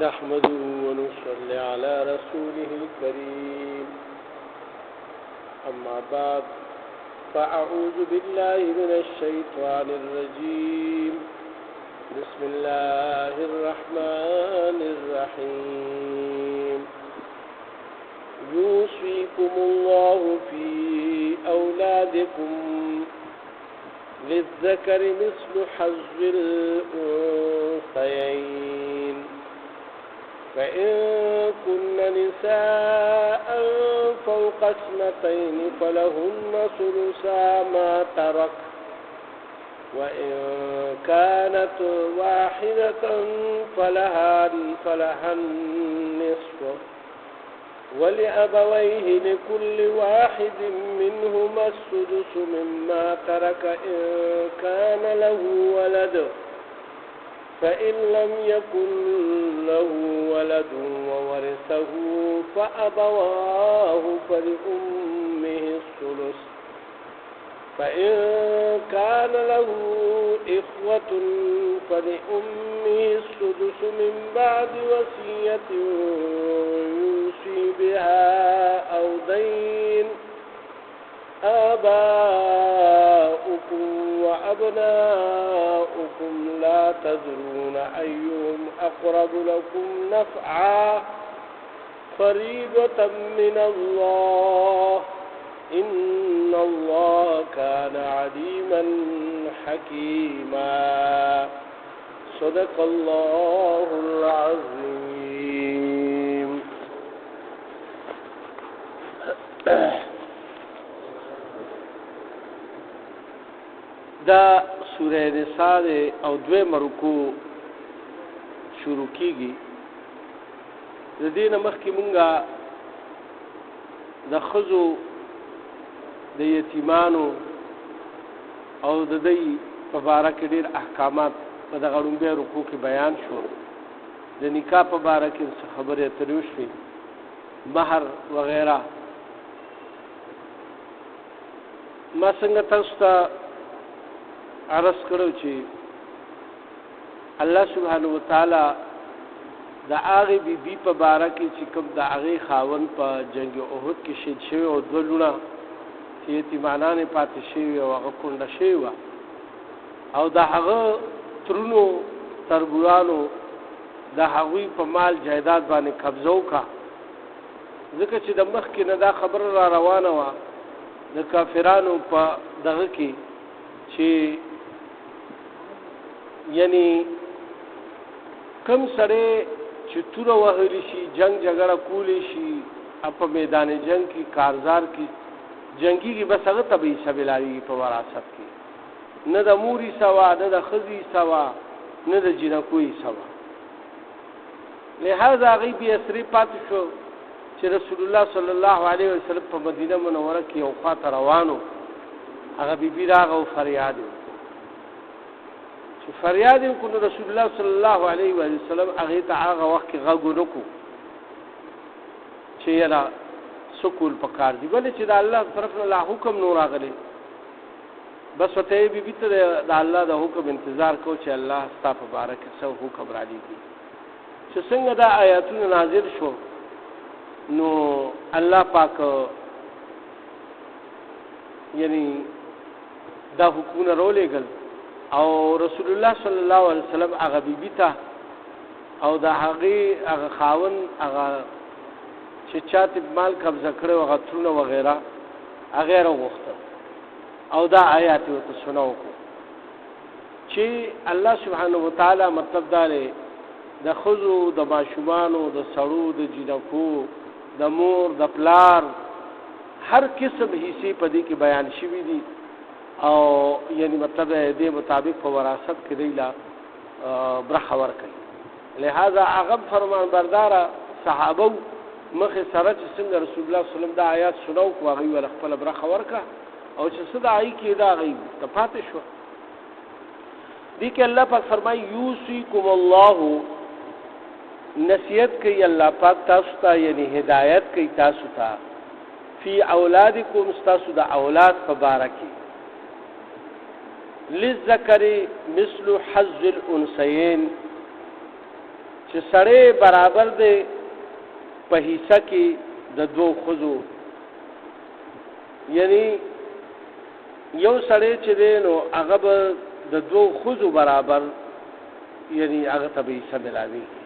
نحمده ونصلي على رسوله الكريم أما بعد فأعوذ بالله من الشيطان الرجيم بسم الله الرحمن الرحيم يوصيكم الله في أولادكم للذكر مثل حظ الأنثيين فإن كن نساء فوق اثنتين فلهن ثلثا ما ترك وإن كانت واحدة فلها النصف ولأبويه لكل واحد منهما السدس مما ترك إن كان له ولد فإن لم يكن له ولد وورثه فأبواه فلأمه الثلث فإن كان له إخوة فلأمه السدس من بعد وصية يوصي بها أو دين آباؤكم وأبناؤكم لا تدرون أيهم أقرب لكم نفعا فريضة من الله إن الله كان عليما حكيما صدق الله العظيم. دا سورہ نساء او دوی مرکو شروع کیږي. د دې نه مخکې مونږه د ښځو د یتیمانو او د دوی په باره کې ډېر احکامات په دغه لومبۍ رکو کې بیان شو. د نکاح په باره کې څه خبرې اترې وشوې، مهر وغیره. ما څنګه تاسو ته عرض کړو چې الله سبحانه وتعالی د هغې بیبي په باره کې چې کوم د هغې خاوند په جنګ احد کې شهید شوی او دوه لوڼه چې یتیمانان یې پاتې شوي او هغه کونډه شوې وه او د هغه ترونو تربورانو د هغوی په مال جایداد باندې قبضه وکړه، ځکه چې د مخکې نه دا خبره را روانه وه د کافرانو په دغه کې چې یعنی کم سړی چې توره وهلی شي، جنگ جګړه کولی شي، په میدان جنگ کې کارزار کې جنگیږي، بس هغه ته به حصه ملاویږي په وراثت کې، نه د مور حصه وه، نه د ښځې حصه وه، نه د جینکو حصه وه. لہذا هغوی بې اثرې پاتې شو چې رسول الله صلی الله علیه وسلم په مدینه منوره کې یو خوا ته روان و. هغه بیبي راغه او فریاد یې وکړو. چې فریاد یې وکړو نو رسول الله صلی الله علیه وسلم هغې ته هغه وخت کې غږ ونه کړو چې یاره څه کول پکار دي، ولې چې د الله طرف نه لا حکم نو راغلی. بس ورته یې بیبي ته د الله د حکم انتظار کو چې الله ستا په باره کې څه حکم رالیږي. چې څنګه دا آیاتونه نازل شو نو الله پاک یعنی دا حکمونه راولېږل او رسول الله صلی الله علیه وسلم هغه بیبي ته او د هغې هغه خاوند هغه چې چاته مال قبضه کړی هغه ترونه وغیره هغې راوغوښتل او دا آیات یې ورته سنه وکړو چې الله سبحانه وتعالی مطلب دا دی د ښځو، د ماشومانو، د سړو، د جینکو، د مور، د پلار هر قسم حصې په دې کې بیان شوي دي او یعنی مطلب دې مطابق په وراثت کې دی لا برخه ورکوي. لہذا هغه فرمان برداره صحابه مخې سره چې څنګه رسول الله صلی الله علیه وسلم دا آیات سنه وکړو هغوی ول خپله برخه ورکړه او چې څه د هغې کې دا هغوی ته پاتې شوه. دې کې الله پاک فرمایي یوصیکم الله، نصیحت کوي الله پاک تاسو ته، یعنی هدایت کوي تاسو ته فی اولادکم، ستاسو د اولاد په باره کې للذکر مثل حظ الانثیین چې سړی برابر دی په حصہ کې د دوه ښځو، یعنی یو سړی چې دی نو هغه به د دوه ښځو برابر یعنی هغه ته به حصہ ملاویږي.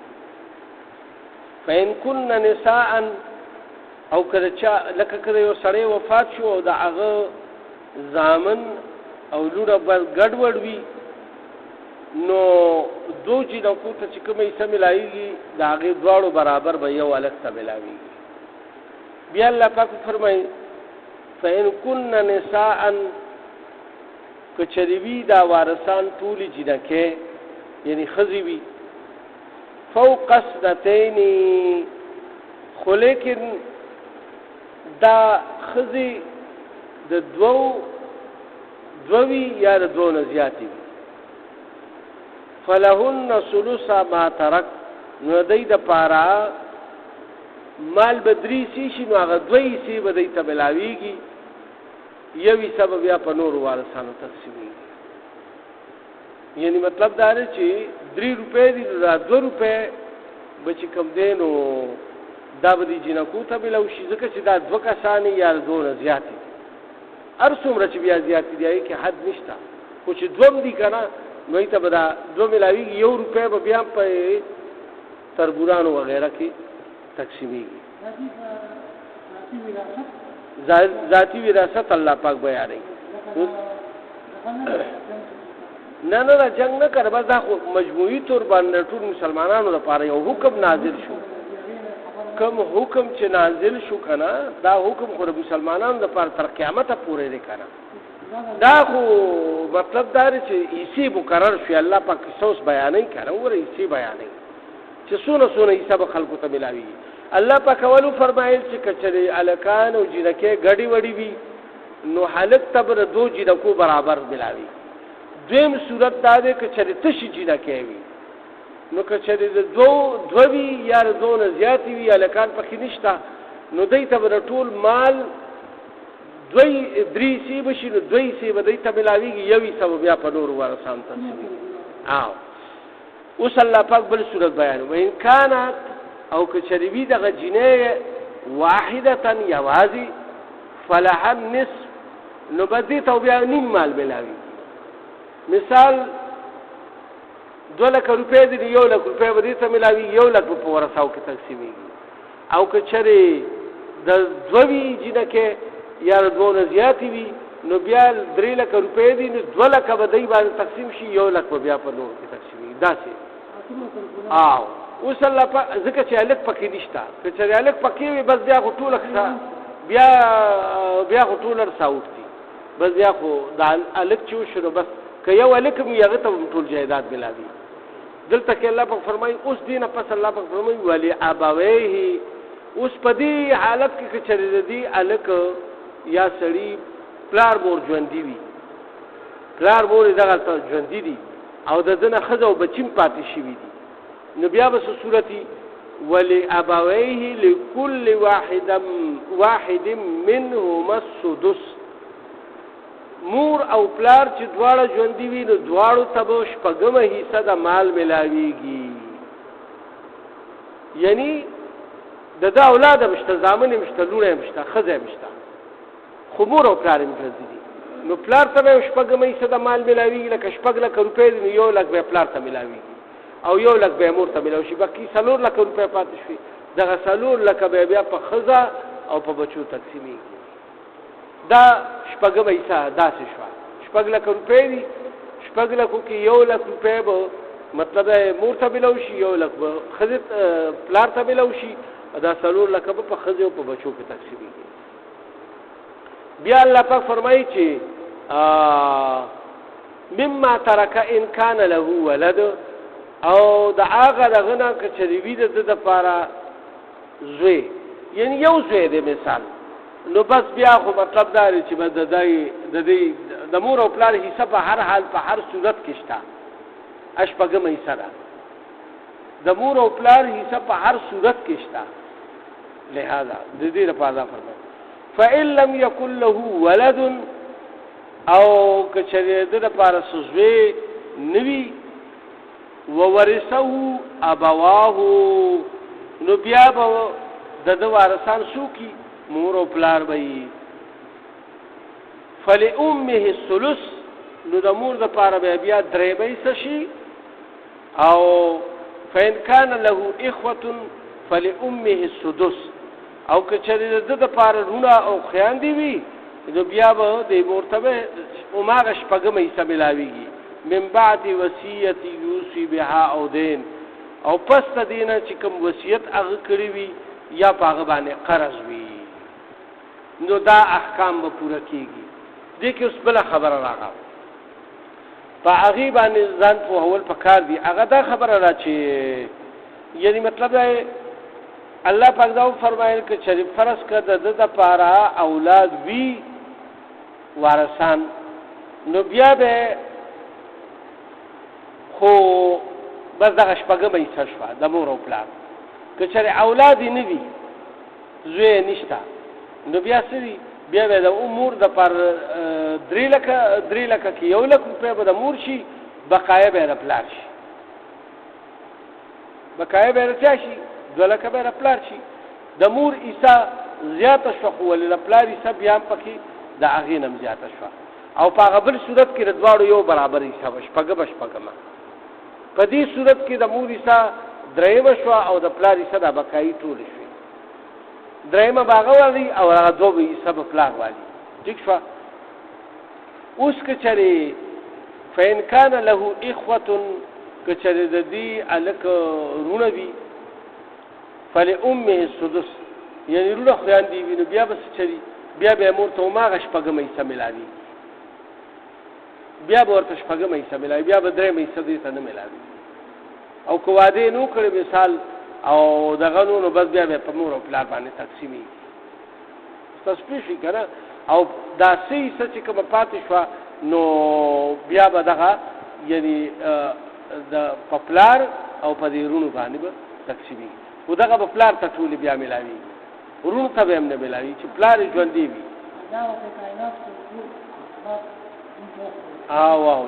فإن كن نساء او کله چا لکه کله یو سړی وفات شو او د هغه زامن او لوړه بل ګډوډ وي نو دو جنکو ته چې کومه حصہ ملایږي د هغې دواړو برابر به یو الګ ته ملاویږي. بیا الله پاک فرمایي فإن كن نساء که چېرې وي دا وارثان ټولې جنکې یعنی ښځې وي فوق اثنتین، خو لیکن دا ښځې د دوی یا د دوه نه زیاتې وي فلهن ثلث ما ترک، نو دی د پاره مال به درې حصې شي نو هغه دوه حصې به دی ته ملاویږي، یو حصه به بیا په نورو وارثانو تقسیمېږي. یعنی مطلب دا دی چې 3 روپۍ دي نو دا 2 روپۍ به چې کوم دی نو دا به دې جنکو ته ملاو شي، ځکه چې دا 2 کسانې یا د 2 نه زیاتې دي. هر څومره چې بیا زیاتې دي هغې کې حد نشته، خو چې 2 دي که نه نو هغې ته به دا 2 ملاویږي، 1 روپۍ به بیا په تربورانو وغیره کې تقسیمېږي. ذاتی وراثت الله پاک بیانوي. نه نه دا جنگ نه کړه، بس دا خو مجموعي طور باندې ټول مسلمانانو لپاره یو حکم نازل شو. کوم حکم چې نازل شو که نه دا حکم خو د مسلمانانو لپاره تر قیامته پورې دی که نه. دا خو مطلب دا دی چې حصې مقرر شوې، الله پاک قصه اوس بیانوي که نه، وګوره حصې بیانوي چې څونه حصه به خلکو ته ملاوي. الله پاک اولو فرمایل چې که چېرې هلکان او جنکې ګډې وډې وي نو هلک ته به د 2 جنکو برابر ملاوي. دویم صورت دا دی که چېرې تشې جنکې وي نو که چېرې د 2 وي یا د 2 نه زیاتې وي هلکان پکې نشته نو دی ته به د ټول مال 3 حصې به شي نو 2 حصې به دی ته ملاویږي، یو حصه به بیا په نورو وارثانو تقسیمېږي. اوس الله پاک بل صورت بیانوي وإن كانت او که چېرې وي دغه جنۍ واحدة یوازې فلها النصف، نو به دې ته بیا نیم مال ملاویږي. مثال 2 لک روپۍ دي 1 لک روپۍ به دې ته ملاویږي، 1 لک به په ورثاو کې تقسیمېږي. او که چېرې د 2 وي جنکې یا د 2 نه زیاتې وي نو بیا 3 لک روپۍ دي نو 2 لک به دی باندې تقسیم شي، 1 لک به بیا په نورو کې تقسیمېږي. داسې اوس الله پاک ځکه چې هلک پکې نشته، که چېرې هلک پکې وي بس بیا خو ټوله بیا خو ټوله رساوټ دي، بس بیا خو د هلک چې وشو نو بس که یو هلک هم وي هغه ته هم ټول جایداد ملاوي. دلته کې الله پاک فرمایي اوس دې نه پس الله پاک فرمایي ولأبویه، اوس په دې حالت کې که چېرې د دې هلک یا سړي پلار مور ژوندي وي، پلار مور یې دغلته ژوندي دي او د ده نه ښځه او بچي هم پاتې شوي دي نو بیا به څه صورت وي ولأبویه لكل واحد منهما السدس، مور او پلار چې دواړه ژوندي وي نو دواړو ته به 6مه حصه د مال ملاویږي. یعنی د ده اولاد هم شته، زامن هم شته، لوڼه هم شته، ښځه هم شته، خو مور او پلار هم ژوندي دي نو پلار ته به 6مه حصه د مال ملاویږي. لکه 6 لک روپۍ دي نو 1 لک به پلار ته ملاویږي او 1 لک به مور ته ملاوي شي، باقي 4 لک روپۍ پاتې شوي. دغه 4 لک به بیا په ښځه او په بچو تقسیمېږي. دا 6مه حصه داسې شوه. 6 لک روپۍ دي، 6 لکو کې 1 لک روپۍ به مطلب مور ته ملاوي شي، 1 لک به ښځې پلار ته ملاوي شي، دا 4 لک به په ښځې او په بچو کې تقسیمېږي. بیا الله پاک فرمایي چې مما ترک ان کان له ولد، او د هغه دغه نه که چېرې وي د ده دپاره زوی، یعنی یو زوی دی مثال، نو بس بیا خو مطلب دا دی چې به د مور او پلار حصه په هر حال په هر صورت کې شته، 6مه حصه ده د مور او پلار حصه په هر صورت کې شته. لہذا د دې لپاره دا فرمایي فإن لم يكن له ولد، او که چېرې د ده دپاره څه زوی نه وي وورثه ابواه نو بیا به د وارثان سوکي مور او پلار به فلأمه الثلث نو د مور د پاره بیا درې به شي او فإن كان له إخوة فلأمه السدس او که چېرې د پاره رونه او خویندې وي نو بیا به د مرتبه عمره شپږم حصہ ملاويږي من بعد وصیت یوصي بها او دین او پس د دینه چې کوم وصیت هغه کړی وي یا هغه باندې قرض وي نو دا احکام به پوره کیږي دې کې اوس بل خبره راغله په هغه باندې ځان په اول پکار دي هغه دا خبره را چې یعنی مطلب دا الله پاک دا فرمایل چې شریف فرض کړه د پاره اولاد وی وارثان نو بیا به خو بس دغه شپږم حصہ شوه د مور او پلار که چېرې اولاد یې نه وي زوی یې نشته نو بیا څه وي بیا به د مور د پر 3 لکه کې 1 لک روپۍ به د مور شي بقایه به د پلار شي بقایه به د چا شي 2 لکه به د پلار شي د مور حصہ زیاته شوه خو ولې د پلار حصہ بیا هم پکې د هغې نه هم زیاته شوه او په هغه بل صورت کې د دواړو یو برابر حصہ به شپږمه په دې صورت کې د مور حصہ 3 شوه او د پلار حصہ د بقایي ټول شوه درېمه باغ والی او هغه دوه حصہ په پلار والی ٹھیک شو اوس که چېرې فإن كان له إخوة که چېرې د دې الک رونه وي فلأمه السدس یعنی رونه خویندې وي نو بیا به څه چېرې بیا به مور ته هماغه شپږم حصہ ملاوي بیا به ورته شپږم حصہ ملاوي بیا به درېم حصہ دې ته نه ملاوي او که واده نو کړی مثال او دغه نو بس بیا په مور او پلار باندې تقسیمي تاسو پېښې کنه او دا سې چې کوم پاتې شو نو بیا به دغه یعنی د پپلار او په دې رونو باندې به تقسیمي و دغه پپلار ته ټول بیا ملاوي ورونو ته به هم نه ملاوي چې پلار ژوند دی وي واو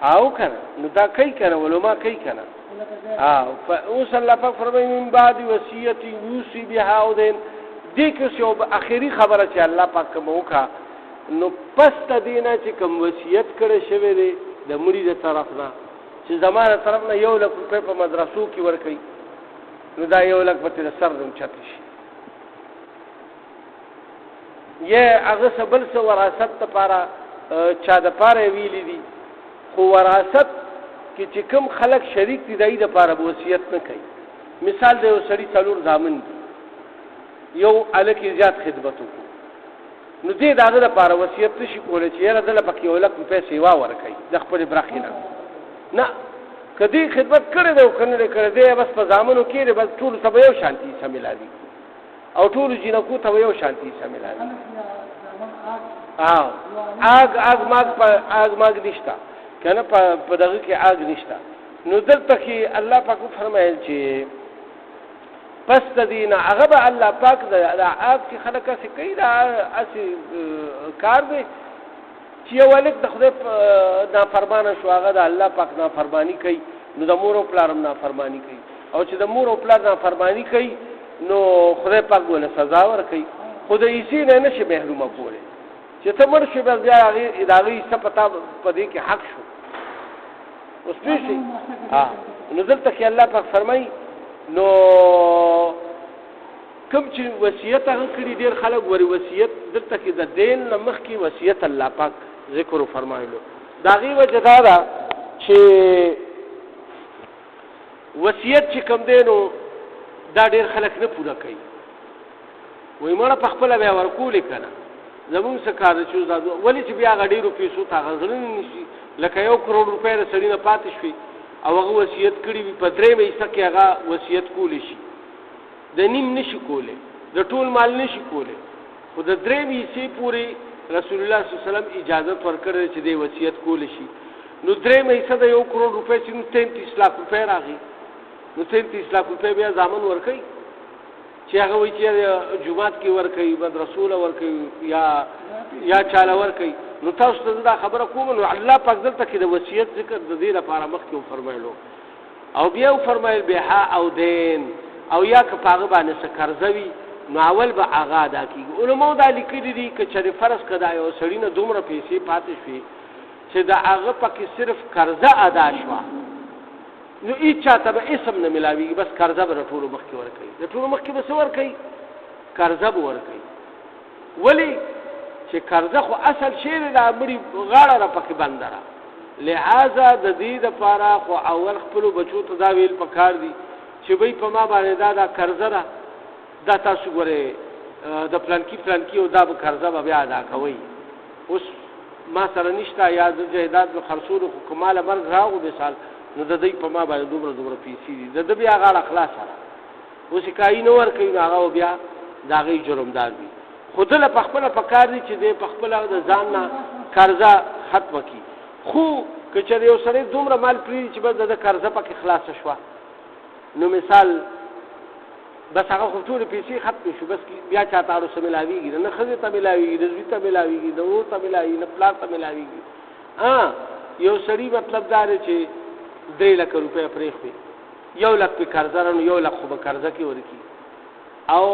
او کنه نو دا کوي کنه علماء کوي کنه اوس الله پاک فرمایي من بعد وصیت یوصي بها او دین دې کې یو اخیری خبره چې الله پاک موکا نو پس د دینه چې کوم وصیت کړی شوی دی د مرید طرف نه چې زمانه طرف نه 1 لک روپۍ په مدرسو کې ورکړي نو دا 1 لک په تر سر دم چت شي یې هغه سبل سو وراثت لپاره چا د پاره ویلي دي خو وراثت کې چې کوم خلک شریک دي دای د لپاره وصیت نه کوي مثال د یو سړي څلور ځامن دي یو الکه زیات خدمت وکړي نو دې داغه لپاره وصیت نشي کولای چې یره دله پکې ولک په سیوا ورکړي د خپل برخینه نه کدی خدمت کړي دی او کنه کړي دی بس په ځامنو کې بس ټول سبا یو شانتي سملاوي او ټول جنکو ته یو شانتي سملاوي آگ ماگ نشتا کنه په دغه کې آگ نشتا نو دلته کې الله پاک فرمایل چې پس د دینه هغه به الله پاک د آگ کې خلک څه کوي دا اسی کار دی چې یو ولک د خدای نافرمانه شو هغه د الله پاک نافرمانی کوي نو د مور او پلار نافرمانی کوي او چې د مور او پلار نافرمانی کوي نو خدای پاک ونه سزا ورکوي خدای یې نه نشي محروم کولی چې ته مړ شې بس بیا هغې ادارې څه پتا په دې کې حق شو اوس پېښې نو دلته کې الله پاک فرمایي نو کوم چې وصیت هغه کړي ډېر خلک ورې وصیت دلته کې د دین نه مخکې وصیت الله پاک ذکر فرمایلو د هغې وجه دا ده چې وصیت چې کوم دی نو دا ډېر خلک نه پوره کوي وایي مړه په خپله بیا ورکولې که نه زمونږ څه کار چې ولې چې بیا هغه ډېرو پیسو ته هغه زړه نه نیسي لکه 1 کروڑ روپۍ د سړي نه پاتې شوي او هغه وصیت کړي وي په 3 حصه کې هغه وصیت کولی شي د نیم نشي کولی د ټول مال نشي کولی خو د 3 حصې پورې رسول الله صلی الله علیه وسلم اجازت ورکړی چې د وصیت کولی شي نو 3 حصه د 1 کروڑ روپۍ چې 33 लाख روپۍ راغی نو 33 लाख روپۍ بیا ځامن ورکوي چې هغه وایي چې جومات کې ورکوي مدرسو له ورکوي یا چاله ورکوي نو تاسو ته دا خبره کوم نو الله پاک دلته کې د وصیت ذکر د دې لپاره مخکې فرمایلو او بیا فرمایل بها او دین او یا که پاغه باندې څه قرضوي نو اول به هغه ادا کیږي علماء دا لیکلي دي چې چېرې فرض کړه یو سړی نه دومره پیسې پاتې شوي چې دا هغه پکې صرف قرضه ادا شوه نو هیڅ چاته به اسم نه ملاویږي بس قرضه به ټولو مخکې ورکوي د ټولو مخکې به څه ورکوي قرضه به ورکوي ولې چې قرضه خو اصل شی دی دا مړي غاړه را پکې بنده را لہذا د دې دپاره خو اول خپلو بچو ته دا ویل پکار دي چې بی په ما باندې دا قرضه ده دا تاسو ګورئ د پلانکي او دا به قرضه به بیا ادا کوئ اوس ما سره نشته یا د جایداد به خرڅولو خو که ماله مرګ راغو مثال نو د دوی په ما باندې دومره پیسې دي د بیا غاړه خلاصه ده اوس یې کایي نه ورکوي نو هغه بیا د هغې جرمدار وي خو دله په خپله پکار دي چې دی په خپله د ځان نه قرضه ختمه کړي خو که چېرې یو سړی دومره مال پرېږدي چې بس د قرضه پکې خلاصه شوه نو مثال بس هغه خو ټولې پیسې ختمې شو بس بیا چاته هر څه ملاویږي نه ښځې ته ملاویږي د زوی ته ملاویږي د ورور ته ملاویږي نه پلار ته ملاویږي یو سړي مطلب دا دی چې 3 لک روپۍ پرېښوي 1 لک پې قرضه را نو 1 لک خو به قرضه کې ورکړي او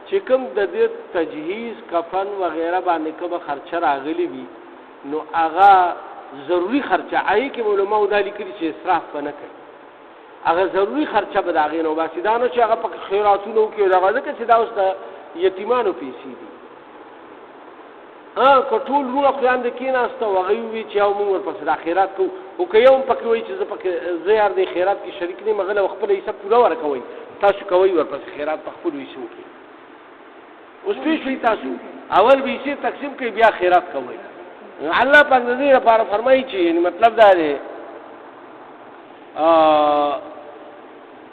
چې کوم د دې تجهیز کفن وغیره باندې کومه خرچه راغلي وي نو هغه ضروري خرچه هغې کې علماو دا لیکلي چې اسراف به نه کوي هغه ضروري خرچه به د هغې نه وباسي دا نو چې هغه پکې خیراتونه وکړي دغه ځکه چې دا اوس د یتیمانو پیسې دي که ټول وروڼه خویندې کېناسته او هغوی ووایي چې یو موږ ورپسې دا خیرات کوو خو که یو هم پکې وایي چې زه یار دې خیرات کې شریک نه یم هغه له خپله حصه پوره ورکوئ تاسو کوئ ورپسې خیرات په خپلو حصو کې اوس پوه شوئ تاسو اول به حصې تقسیم کوئ بیا خیرات کوئ الله پاک د دې لپاره فرمایي چې یعنې مطلب دا دی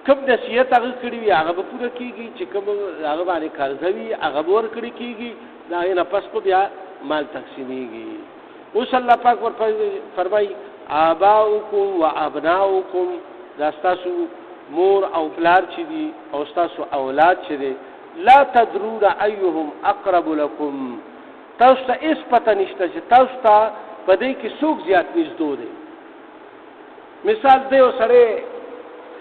کوم نصیحت هغه کړي وي هغه به پوره کېږي چې کوم هغه باندې قرضه وي هغه به ورکړی کېږي د هغې نه پس به بیا مال تقسیمیږي اوس الله پاک فرمایي آباؤکم و ابناؤکم دا ستاسو مور او پلار چې دي او ستاسو اولاد چې دی لا تدرون ایهم اقرب لکم تاسو ته هېڅ پته نشته چې تاسو ته په دې کې څوک زیات نږدې دی مثال دی یو سړی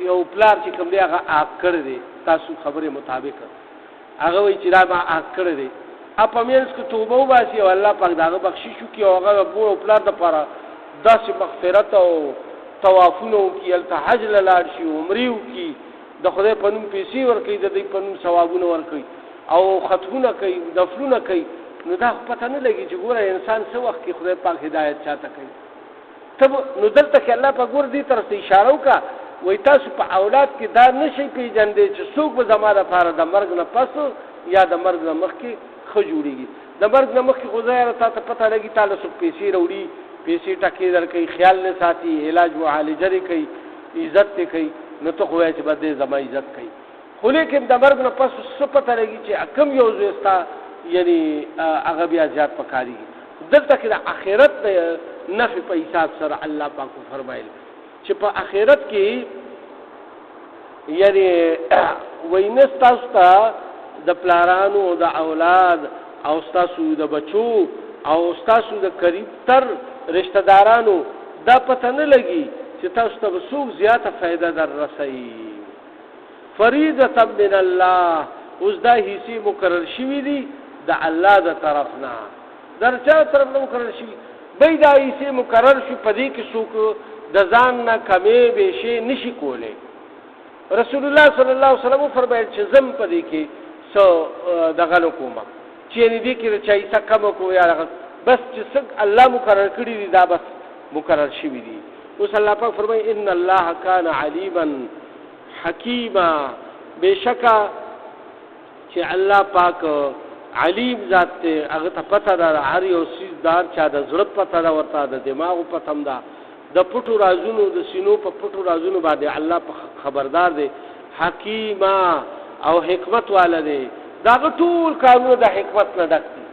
یو پلار چې کوم دی هغه عاق کړی دی تاسو خبرې مطابق هغه وایي چې دا ما عاق کړی دی په منځ کې توبه وباسي او الله پاک د هغه بخشش وکړي او هغه مور او پلار دپاره داسې مغفرت او طوافونه وکړي هلته حج له لاړ شي عمرې وکړي د خدای په نوم پیسې ورکوي د دوی په نوم ثوابونه ورکوي او ختمونه کوي نفلونه کوي نو دا خو پته نه لګي چې ګوره انسان څه وخت کې خدای پاک هدایت چاته کوي نو دلته کې الله پاک ګوره دې طرف ته اشاره وکړه وایي تاسو په اولاد کې دا نه شئ پېژندی چې څوک به زما دپاره د مرګ نه پس یا د مرګ نه مخکې ښه جوړېږي د مرګ نه مخکې خو ځایره تا ته پته لګي تا له څوک پیسې راوړي پیسې ټکې درکوي خیال نه ساتي علاج معالجه دې کوي عزت دې کوي نو ته خو وایې چې به دې زما عزت کوي خو لیکن د مرګ نه پس څه پته لګي چې کوم یو زوی ستا یعنې هغه بیا زیات پکارېږي دلته کې د آخرت د نفع په حساب سره الله پاک فرمایل چې په آخرت کې یعنې وینه ستاسو ته د پلارانو د اولاد او ستاسو د بچو او ستاسو د قریب تر رشتہ دارانو دا پته نه لګي چې تاسو ته به څوک زیاته فایده در رسوي فریضة من الله اوس دا حصې مقرر شوي دي د الله د طرف نه در چا طرف نه مقرر شوي بی دا حصې مقرر شي په دې کې څوک د ځان نه کمې بیشې نشي کولی رسول الله صلی الله علیه وسلم فرمایل چې زم په دې کې څه دغه نه کوم چې یعنې دې کې د چا حصه کمه کوو یا بس چې څه الله مقرر کړي دي دا بس مقرر شوي دي اوس الله پاک فرمایي ان الله کان علیما حکیما بېشکه چې الله پاک علیم ذات دی هغه ته پته ده هر یو څیز دار چا د زړه پته ده ورته د دماغو پته هم ده د پټو رازونو د سینو په پټو رازونو باندې الله خبردار دی حکیما او حکمت والا دی دا ټول کارونه د حکمت نه ډک دي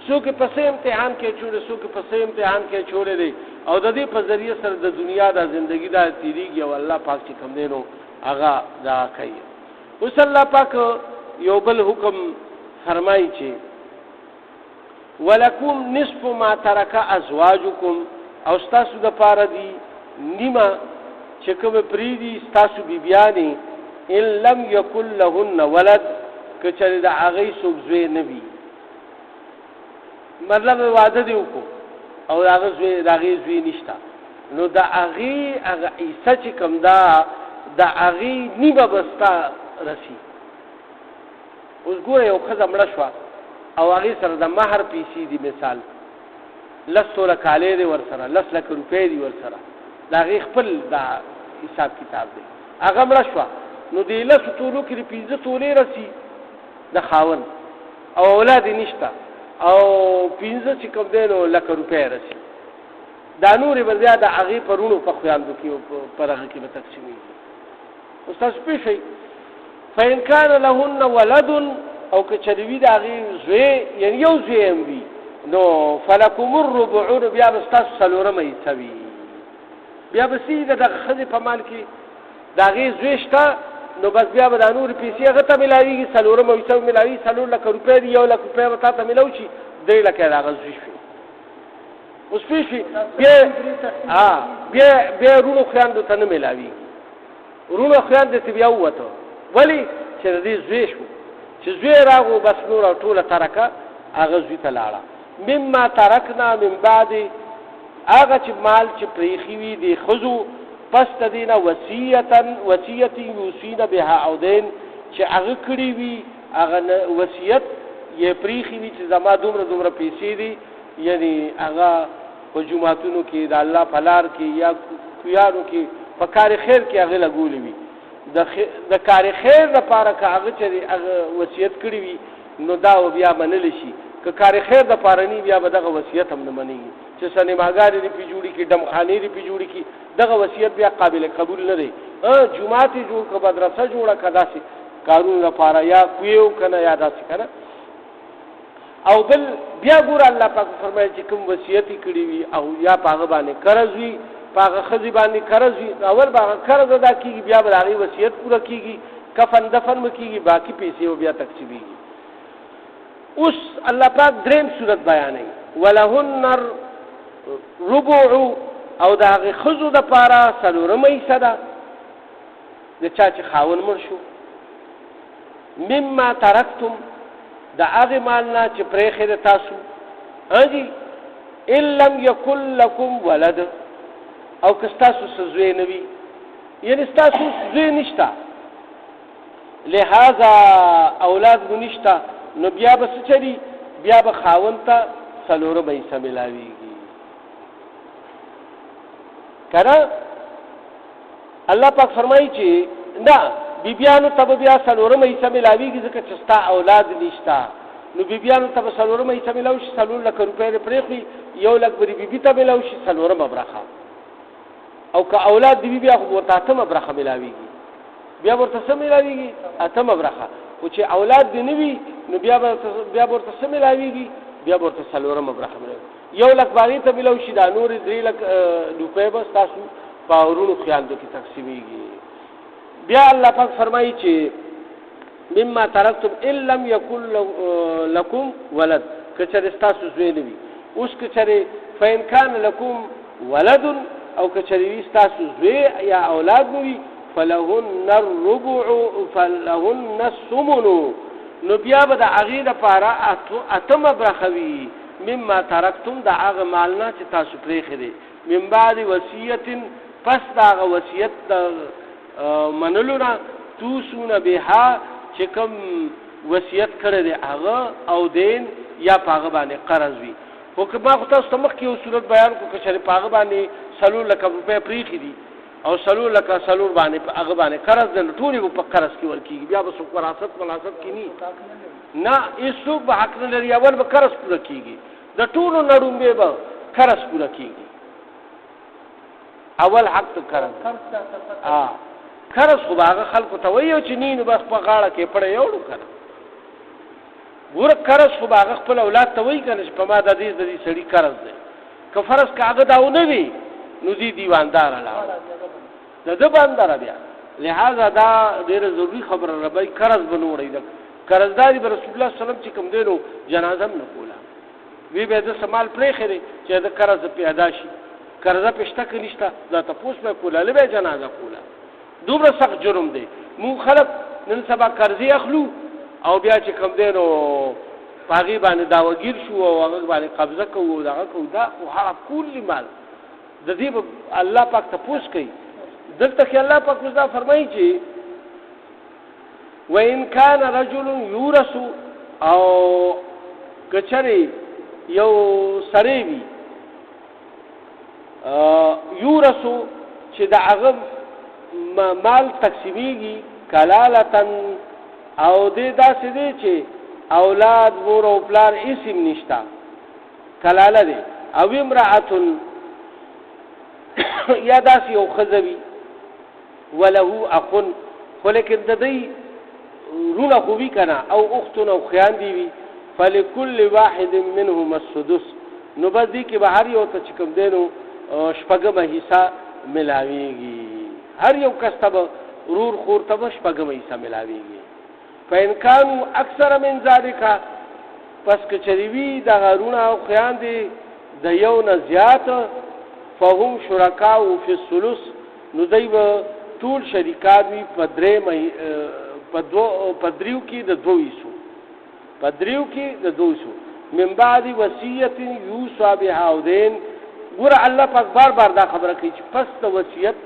څوک په څه امتحان کې چوړي څوک په څه امتحان کې چوړي دی او د دې په ذریعه سره د دنیا د ژوندۍ دا تیریږي او الله پاک چې کوم دی نو هغه دا کوي اوس الله پاک یو بل حکم فرمایي چې ولکم نصف ما ترک ازواجکم او ستاسو د پاره دی نیمه چې کوم پریدي ستاسو بیبیانی ان لم یکن لهن ولد که چېرې د هغې څوک زوی نه وي مطلب واده دی وکړو او د هغې زوی نشته نو د هغې هغه حصه چې کوم ده د هغې نیمه به ستا رسي اوس ګوره یو ښځه مړه شوه او هغې سره د مهر پیسې دي مثال 10 توله کالی دی ورسره 10 لکه روپۍ دي ورسره د هغې خپل دا حساب کتاب دی هغه مړه شوه نو د 10 تولو کې د 15 تولې رسي د خاوند او اولاد یې نشته او 15 چې کوم دی نو لکه روپۍ رسي دا نورې به بیا د هغې په رونو په خویاندو کې په هغه کې به تقسیمېږي اوس تاسو پوه شئ فإن كان لهن ولد او که چېرې وي د هغې زوی یعنې یو زوی هم وي نو فلکم الربع نو بیا به ستاسو څلورمه حصه وي بیا به څه د دغه ښځې په مال کې د هغې زوی شته نو بس بیا به دا نورې پیسې هغه ته میلاوېږي څلورمه حصه به میلاوي 4 لکه روپۍ دي 1 لک روپۍ به تا ته میلاو شي 3 لکه د هغه زوی شوي اوس پوه شوي بیا رونو خویندو ته نه میلاوېږي رونو خویندو ته بیا ووته ولې چې د دې زوی شو چې زوی راغو بس نور او ټوله ترکه هغه زوی ته لاړه مما ترکنا من بعد هغه چې مال چې پریښي وي د ښځو پس د دې نه وصیت یوصین بها او دین چې هغه کړي وي هغه وصیت یې پریښي وي چې زما دومره پیسې دي یعنی هغه په جوماتونو کې د الله په لار کې یا کویانو کې په کار خیر کې هغه لګولې وي د کار خیر لپاره که هغه چې هغه وصیت کړی وي نو دا بیا منلی شي که کار خیر لپاره نه بیا به دغه وصیت هم نه منېږي چې سینماګانې دې پې جوړې کړي ډمخانې دې پې جوړې کړي دغه وصیت بیا قابل قبول نه دی جومات یې جوړ کړه مدرسه جوړه کړه داسې کارونو لپاره یا کوی وکنه یا داسې کنه او بل بیا ګوره الله پاک فرمایي چې کوم وصیت یې کړي وي او یا په هغه باندې قرض وي په هغه ښځې باندې قرض وي اول به هغه قرض ادا کېږي بیا به د هغې وصیت پوره کېږي کفن دفن به کېږي باقي پیسې به بیا تقسیمېږي اوس الله پاک دریم صورت بیانوي ولهن ربع او د هغې ښځو دپاره څلورمه حصه ده د چا چې خاوند مړ شو مما ترکتم د هغې مال نه چې پرېښې ده تاسو جي ان لم یکن لکم ولد او که ستاسو څه زوی نه وي یعنې ستاسو زوی نشته لہذا اولاد مو نشته نو بیا به څه چلي بیا به خاوند ته څلورمه حصه میلاوېږي که نه الله پاک فرمایي چې نه بیبیانو ته به بیا څلورمه حصه میلاوېږي ځکه چې ستا اولاد نشته نو بیبیانو ته به څلورمه حصه میلاو شي 4 لکه روپۍ دې پرېښوي 1 لک به بیبي ته میلاو شي څلورمه برخه او که اولاد دی بیا خو ورته 8مه برخه میلاوېږي بیا ورته څه میلاوېږي 8مه برخه خو چې اولاد دی نه وي نو بیا ورته څه میلاوېږي بیا ورته 4مه برخه میلاوېږي 1 لک باغې ته میلاو شي دا نورې 3 لک روپۍ به ستاسو په ورونو خیاندو کې تقسیمېږي بیا الله پاک فرمایي چې مما ترکتم ان لم یکن لکم ولد که چېرې ستاسو زوی نه وي اوس که چېرې فإن کان لکم ولد او که چېرې وي ستاسو زوی یا اولاد نه وي فلهن الربع فلهن الثمن نو بیا به د هغې دپاره 8مه برخه وي مما ترکتم د هغه مال نه چې تاسو پرېښی دی من بعد وصیت پس د هغه وصیت د منلو نه توصون بها چې کوم وصیت کړی دی هغه او دین یا په هغه باندې قرض وي خو که ما خو تاسو ته مخکې یو صورت بیان کړو که چېرې په هغه باندې 4 لکه روپۍ پرېښي دي او 4 لکه 4 باندې په هغه باندې قرض دی نو ټولې به په قرض کې ورکېږي بیا به څوک وراثت ملاست کې نه هېڅوک به حق نه لري اول به قرض پوره کېږي د ټولو نه ړومبې به قرض پوره کېږي اول حق ته قرض قرض خو به هغه خلکو ته وایي چې نه نو بس په غاړه کې پړی یوړو که نه ګوره قرض خو به هغه خپل اولاد ته وایي که نه چې په ما د دې سړي قرض دی که فرض که هغه دا ونه وي نو دې دیوانداره لاړه د ده بندره بیا لہذا دا ډېره ضروري خبره ربی قرض به نه وړئ قرضداري به رسول الله صلی الله علیه وسلم چې کوم دی نو جنازه هم نه کوله وی به د سمال پرې خره چې د قرض پیدا شي قرض پښته کې نشته دا تاسو په کوله له جنازه کوله دومره سخت جرم دی مو خلک نن سبا قرضې اخلو او بیا چې کوم دی نو پاغي باندې داوګیر شو او هغه باندې قبضه کوو دا خو هغه کلی مال د دې الله پاک تاسو کوي دلته کې الله پاک دا فرمایي چې وَإِنْ كَانَ رَجُلٌ يُورَثُ او کچري یو سړی وي یورث چې د هغه مال تقسیمیږي کلالتن او دې داسې دی چې اولاد مور او پلار اسم نشتا کلاله دی او امرأتن یا داسې یو خزوي وله اخن خو لیکن د دې رونه خو وی کنه او اختن او خیان دی وی فلكل واحد منهم السدس نو بس دی کې به هر یو ته چې کوم دینو شپږمه حصہ ملاويږي هر یو کس ته رور خور ته شپږمه حصہ ملاويږي فإن كانوا اکثر من ذلك پس کچریوی د غرونه او خیان دی د یو نه زیات فهم شرکاء فی الثلث نو دایو ټول شریکان وی په درې پدریو کې د دوی سو پدریو کې د دوی سو من بعد وصیت یوصى بها ودین ګور الله پاک بار بار دا خبره کوي چې پس د وصیت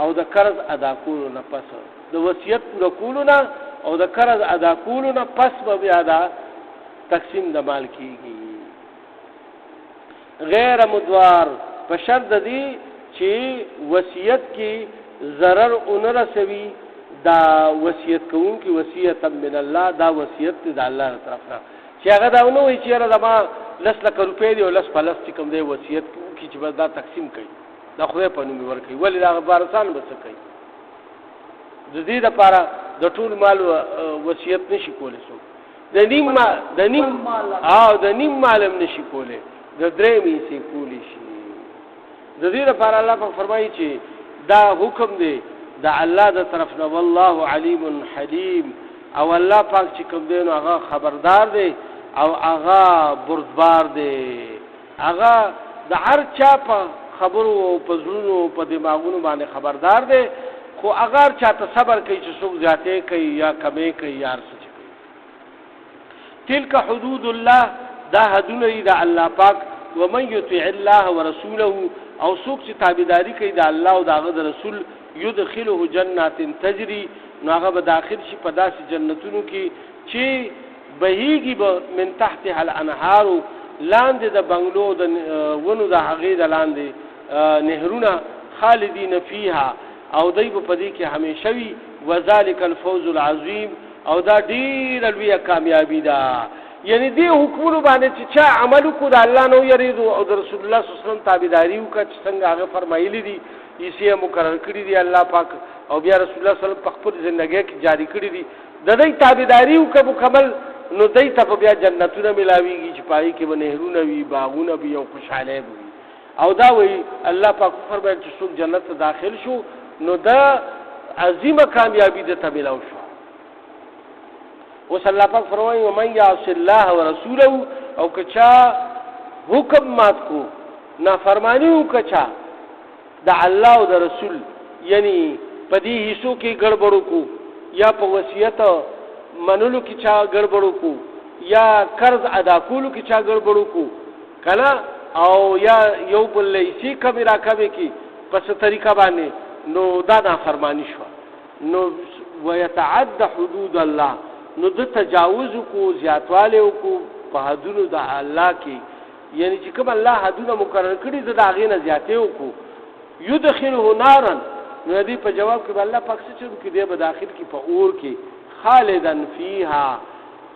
او د قرض ادا کولو نه پس د وصیت پوره کولو نه او د قرض ادا کولو نه پس به بیا دا تقسیم د مال کیږي غیر مدوار په شرط دی چې وصیت کې ضرر اون رسوي دا وصیت کوم کی وصیت من الله دا وصیت د الله تر طرف نه چې هغه دا نو وی چې را دما لس لک روپے دی او لس پلس چې کوم دی وصیت کی چې بس دا تقسیم کوي دا خو په نوم ور کوي ولې دا بارسان بس کوي د دې لپاره د ټول مال وصیت نشي کولای سو د نیم مالم نشي کولای د درې می سي کولی شي د دې لپاره الله په فرمایي چې دا حکم دی دا الله د طرف نه والله علیم حلیم او الله پاک چې کوم دی نو هغه خبردار دی او هغه بردبار دی هغه د هر چا په خبرو په زړونو په دماغونو باندې خبردار دی خو اگر چاته صبر کوي چې څوک زیاته کوي یا کمې کوي یا څه کوي تلک حدود الله دا حدونه دی د الله پاک ومن يطع الله ورسوله او څوک چې تابعداري کوي د الله او د رسول يدخله جنات تجري نو هغه به داخل شي په داسې جنتونو کې چې بهيږي به من تحتها الانهار لاندې د بنگلو د ونو د هغې د لاندې نهرونه خالدین فيها او دای په دې کې همیشه وي وذالک الفوز العظیم او دا ډیر لویه کامیابی ده یعنی دې حکومت باندې چې چا عمل کو د الله نو یریدو او د رسول الله صلی الله علیه وسلم تابعداري وکړه چې څنګه هغه فرمایلی دي یې مقرر کړی دی الله پاک او بیا رسول الله صلی الله علیه وسلم په خپل ژوندۍ کې جاری کړی دي د دې تابعداري وکړه مکمل نو دای ته بیا جنتونه ملاويږي چې پای کې ونهرونه وي باغونه وي او خوشاله وي او دا وی الله پاک فرمایي چې څوک جنت ته داخل شو نو دا عظیمه کامیابی ده ته ملاو شو وصلی الله پاک فرمایي ومن يعص الله ورسوله او کچا حکم مات کو نافرمانی وکچا د الله او د رسول یعنی په دې هیڅو کې ګړبړو کو یا په وصیت منلو کې چا ګړبړو کو یا قرض ادا کولو کې چا ګړبړو کو کله او یا یو بل لیسی کمی راکوي کې پس طریقه باندې نو دا نافرمانی شو نو ويتعد حدود الله نو د تجاوز کو زیاتواله کو په حدودو د الله کې یعنی چې کوم الله حدود مقرر کړی د هغه نه زیاته کو يدخله نارا نو دې په جواب کې الله پاک څه چلو کې دې به داخل کې په اور کې خالدن فيها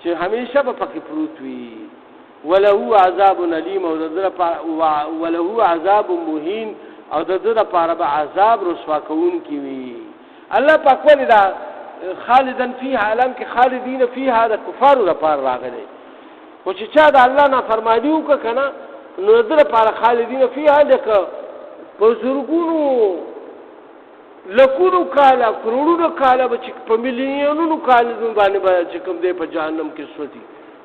چې همیشه به پکې پروت وي وله عذاب الیم او وله عذاب مهین او د دې لپاره به عذاب رسوا کون کی وي الله پاک ولدا خالدن فيها علم کې خالدین فيها د کفارو لپاره راغلي خو چې چا د الله نه فرمایي وکړه کنه نو د لپاره خالدین فيها لکه په زرګونو لکونو کاله کروڑونو کاله به چې په ملیونونو کاله باندې چې کوم دی په جهنم کې سوتي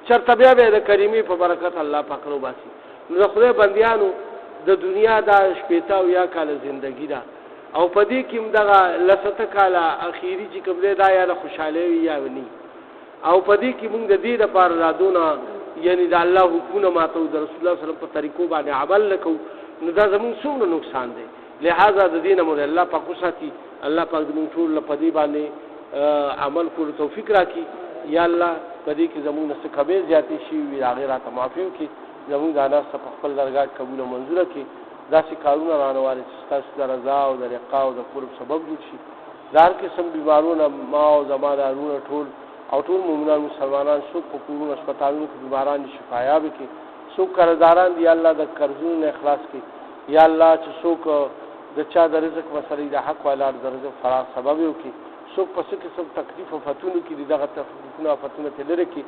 چرته بیا به د کریمې په برکت الله پاک رو باسي. نو د خدای بندیانو د دنیا دا شپېته او یا کاله زندگی ده او په دې کې دغه لسته کاله اخیری چې کوم دی دا یا خوشاله وي یا ونی او په دې کې موږ د دې لپاره رادونه یعنی د الله حکمونه ماته او د رسول الله صلی الله علیه وسلم په طریقو باندې عمل نکو نو دا زموږ څومره نقصان دی. لہذا د دینه مو الله پاک وساتي، الله پاک موږ ټول په دې باندې عمل کولو توفیق راکړي. یا الله په دې کې زموږ څخه کبیر زیاتې شي وي هغه راته معافي وکړي، زموږ د انا په خپل درگاه قبول او منظور کړي. داسې کارونه رانوالي چې تاسو د رضا او د لقاء او د قرب سبب جوړ شي. دار قسم بیمارونه ما او زمادارونه ټول او ټول مومنان مسلمانان څوک په کورونو هسپتالونو کې بیماران شفایاب کړي، څوک قرضداران دی الله د قرضونو اخلاص کړي. یا الله چې څوک د چا د رزق مسلې د حق والا د رزق فراغ سبب وکړي، څوک په څه قسم تکلیف او فتونو کې دغه تکلیفونه او فتونه ته لري کې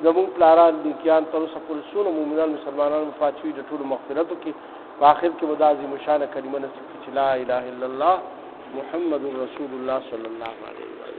زموږ پلاران دي کیان تر اوسه پورې څونه مومنان مسلمانان وفات شوي د ټولو مغفرت وکړي. په آخر کې به دا عظیم شانه کلمه نصیب کړي چې لا اله الا الله محمد رسول الله صلی الله علیه وسلم.